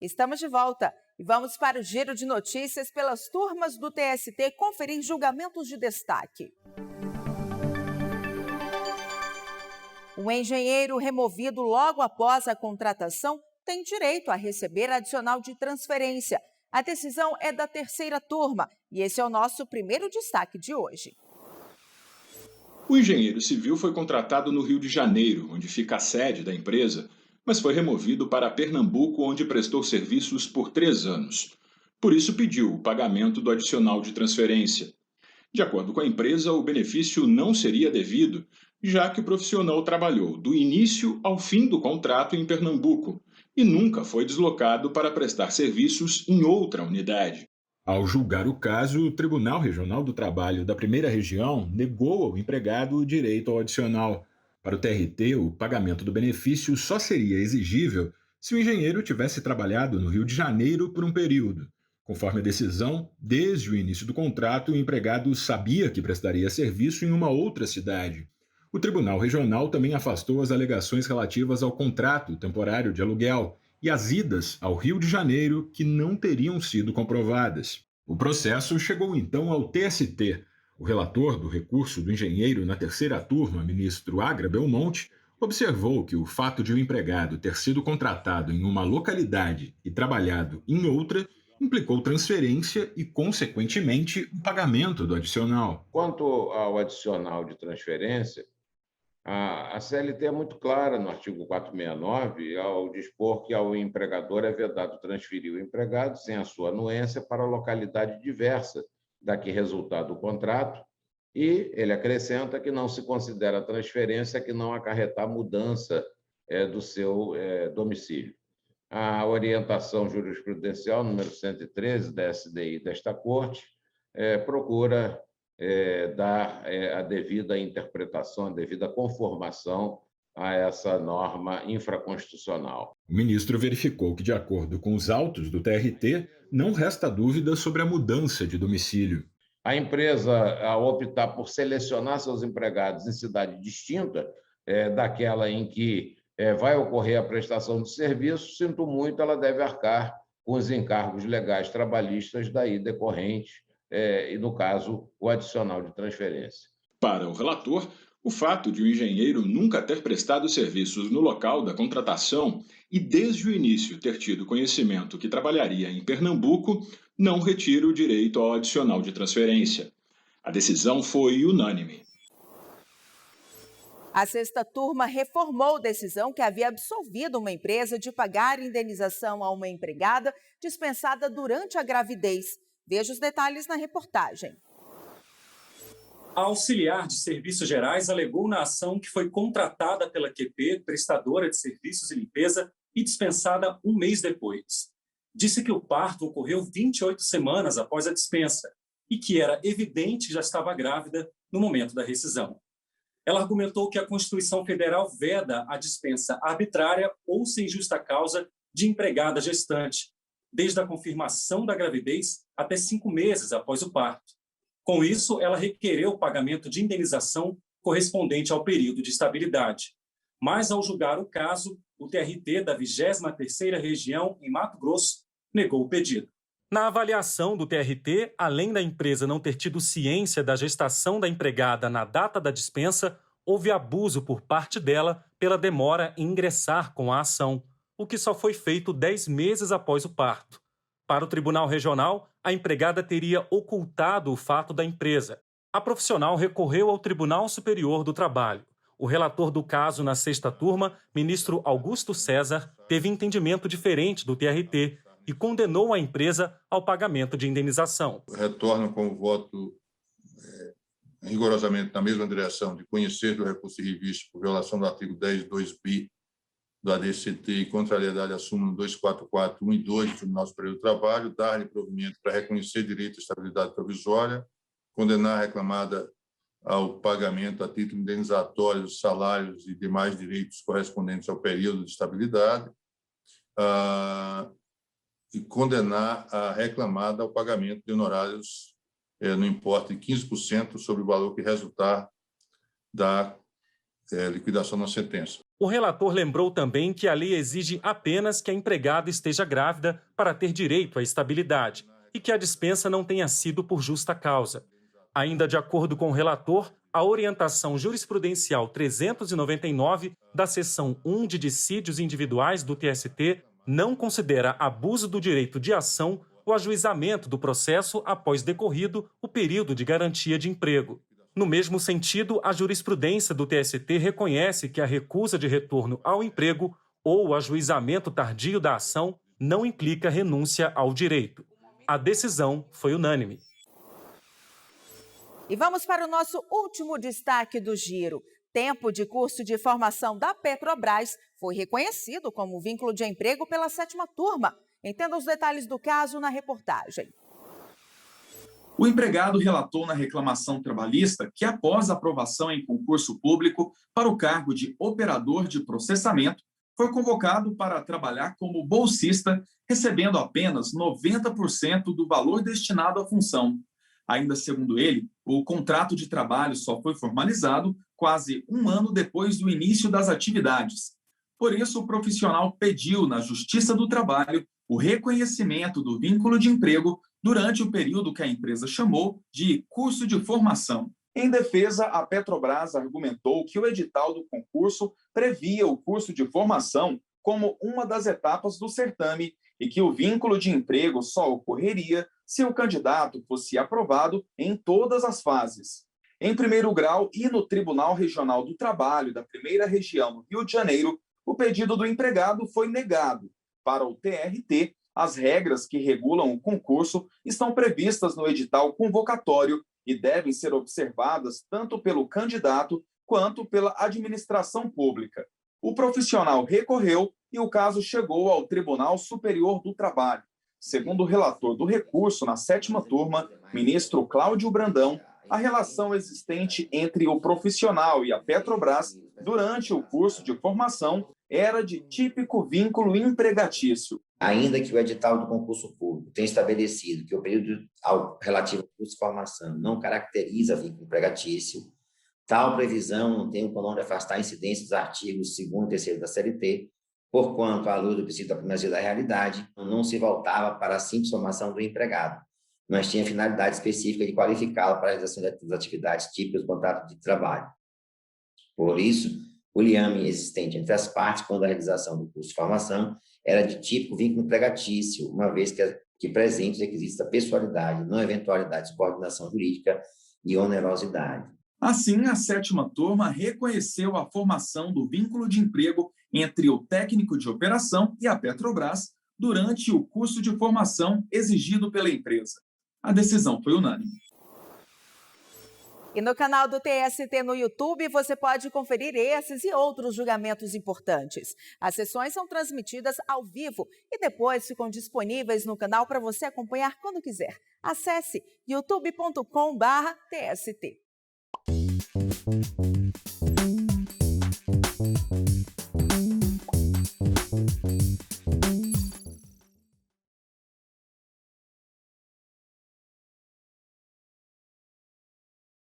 Estamos de volta e vamos para o giro de notícias pelas turmas do TST conferir julgamentos de destaque. O engenheiro removido logo após a contratação tem direito a receber adicional de transferência. A decisão é da terceira turma e esse é o nosso primeiro destaque de hoje. O engenheiro civil foi contratado no Rio de Janeiro, onde fica a sede da empresa, mas foi removido para Pernambuco, onde prestou serviços por 3 anos. Por isso pediu o pagamento do adicional de transferência. De acordo com a empresa, o benefício não seria devido, já que o profissional trabalhou do início ao fim do contrato em Pernambuco e nunca foi deslocado para prestar serviços em outra unidade. Ao julgar o caso, o Tribunal Regional do Trabalho da Primeira Região negou ao empregado o direito ao adicional. Para o TRT, o pagamento do benefício só seria exigível se o engenheiro tivesse trabalhado no Rio de Janeiro por um período. Conforme a decisão, desde o início do contrato, o empregado sabia que prestaria serviço em uma outra cidade. O Tribunal Regional também afastou as alegações relativas ao contrato temporário de aluguel e as idas ao Rio de Janeiro que não teriam sido comprovadas. O processo chegou então ao TST. O relator do recurso do engenheiro na terceira turma, ministro Agra Belmonte, observou que o fato de o empregado ter sido contratado em uma localidade e trabalhado em outra implicou transferência e, consequentemente, o pagamento do adicional. Quanto ao adicional de transferência, a CLT é muito clara no artigo 469 ao dispor que ao empregador é vedado transferir o empregado sem a sua anuência para localidade diversa da que resultar do contrato e ele acrescenta que não se considera transferência que não acarretar mudança do seu domicílio. A orientação jurisprudencial número 113 da SDI desta Corte procura dar a devida interpretação, a devida conformação a essa norma infraconstitucional. O ministro verificou que, de acordo com os autos do TRT, não resta dúvida sobre a mudança de domicílio. A empresa, ao optar por selecionar seus empregados em cidade distinta daquela em que vai ocorrer a prestação de serviço, sinto muito, ela deve arcar com os encargos legais trabalhistas daí decorrentes, e, no caso, o adicional de transferência. Para o relator, o fato de o engenheiro nunca ter prestado serviços no local da contratação e, desde o início, ter tido conhecimento que trabalharia em Pernambuco, não retira o direito ao adicional de transferência. A decisão foi unânime. A sexta turma reformou decisão que havia absolvido uma empresa de pagar indenização a uma empregada dispensada durante a gravidez. Veja os detalhes na reportagem. A auxiliar de serviços gerais alegou na ação que foi contratada pela QP, prestadora de serviços e limpeza, e dispensada um mês depois. Disse que o parto ocorreu 28 semanas após a dispensa e que era evidente que já estava grávida no momento da rescisão. Ela argumentou que a Constituição Federal veda a dispensa arbitrária ou sem justa causa de empregada gestante, desde a confirmação da gravidez até 5 meses após o parto. Com isso, ela requereu o pagamento de indenização correspondente ao período de estabilidade. Mas, ao julgar o caso, o TRT da 23ª Região, em Mato Grosso, negou o pedido. Na avaliação do TRT, além da empresa não ter tido ciência da gestação da empregada na data da dispensa, houve abuso por parte dela pela demora em ingressar com a ação, o que só foi feito 10 meses após o parto. Para o Tribunal Regional, a empregada teria ocultado o fato da empresa. A profissional recorreu ao Tribunal Superior do Trabalho. O relator do caso na sexta turma, ministro Augusto César, teve entendimento diferente do TRT e condenou a empresa ao pagamento de indenização. Retorno com o voto rigorosamente na mesma direção de conhecer do recurso de revista por violação do artigo 10.2b do ADCT e contrariedade à súmula 244, 1 e 2 do Tribunal Superior do Trabalho, dar-lhe provimento para reconhecer direito à estabilidade provisória, condenar a reclamada ao pagamento a título indenizatório dos salários e demais direitos correspondentes ao período de estabilidade, e condenar a reclamada ao pagamento de honorários no importe de 15% sobre o valor que resultar da liquidação na sentença. O relator lembrou também que a lei exige apenas que a empregada esteja grávida para ter direito à estabilidade e que a dispensa não tenha sido por justa causa. Ainda de acordo com o relator, a orientação jurisprudencial 399 da seção 1 de dissídios individuais do TST não considera abuso do direito de ação o ajuizamento do processo após decorrido o período de garantia de emprego. No mesmo sentido, a jurisprudência do TST reconhece que a recusa de retorno ao emprego ou o ajuizamento tardio da ação não implica renúncia ao direito. A decisão foi unânime. E vamos para o nosso último destaque do Giro. Tempo de curso de formação da Petrobras foi reconhecido como vínculo de emprego pela 7ª turma. Entenda os detalhes do caso na reportagem. O empregado relatou na reclamação trabalhista que, após a aprovação em concurso público para o cargo de operador de processamento, foi convocado para trabalhar como bolsista, recebendo apenas 90% do valor destinado à função. Ainda segundo ele, o contrato de trabalho só foi formalizado quase um ano depois do início das atividades. Por isso, o profissional pediu na Justiça do Trabalho o reconhecimento do vínculo de emprego durante o período que a empresa chamou de curso de formação. Em defesa, a Petrobras argumentou que o edital do concurso previa o curso de formação como uma das etapas do certame e que o vínculo de emprego só ocorreria se o candidato fosse aprovado em todas as fases. Em primeiro grau e no Tribunal Regional do Trabalho da 1ª Região no Rio de Janeiro, o pedido do empregado foi negado. Para o TRT, as regras que regulam o concurso estão previstas no edital convocatório e devem ser observadas tanto pelo candidato quanto pela administração pública. O profissional recorreu e o caso chegou ao Tribunal Superior do Trabalho. Segundo o relator do recurso na 7ª turma, ministro Cláudio Brandão, a relação existente entre o profissional e a Petrobras durante o curso de formação era de típico vínculo empregatício. Ainda que o edital do concurso público tenha estabelecido que o período relativo ao curso de formação não caracteriza vínculo empregatício, tal previsão não tem o condão de afastar a incidência dos artigos 2º e 3º da CLT, porquanto, à luz do princípio da primazia da realidade, não se voltava para a simples formação do empregado, mas tinha finalidade específica de qualificá-lo para a realização das atividades típicas do contrato de trabalho. Por isso, o liame existente entre as partes quando a realização do curso de formação era de típico vínculo empregatício, uma vez que presente os requisitos da pessoalidade, não eventualidade de subordinação jurídica e onerosidade. Assim, a 7ª turma reconheceu a formação do vínculo de emprego entre o técnico de operação e a Petrobras durante o curso de formação exigido pela empresa. A decisão foi unânime. E no canal do TST no YouTube você pode conferir esses e outros julgamentos importantes. As sessões são transmitidas ao vivo e depois ficam disponíveis no canal para você acompanhar quando quiser. Acesse youtube.com/TST.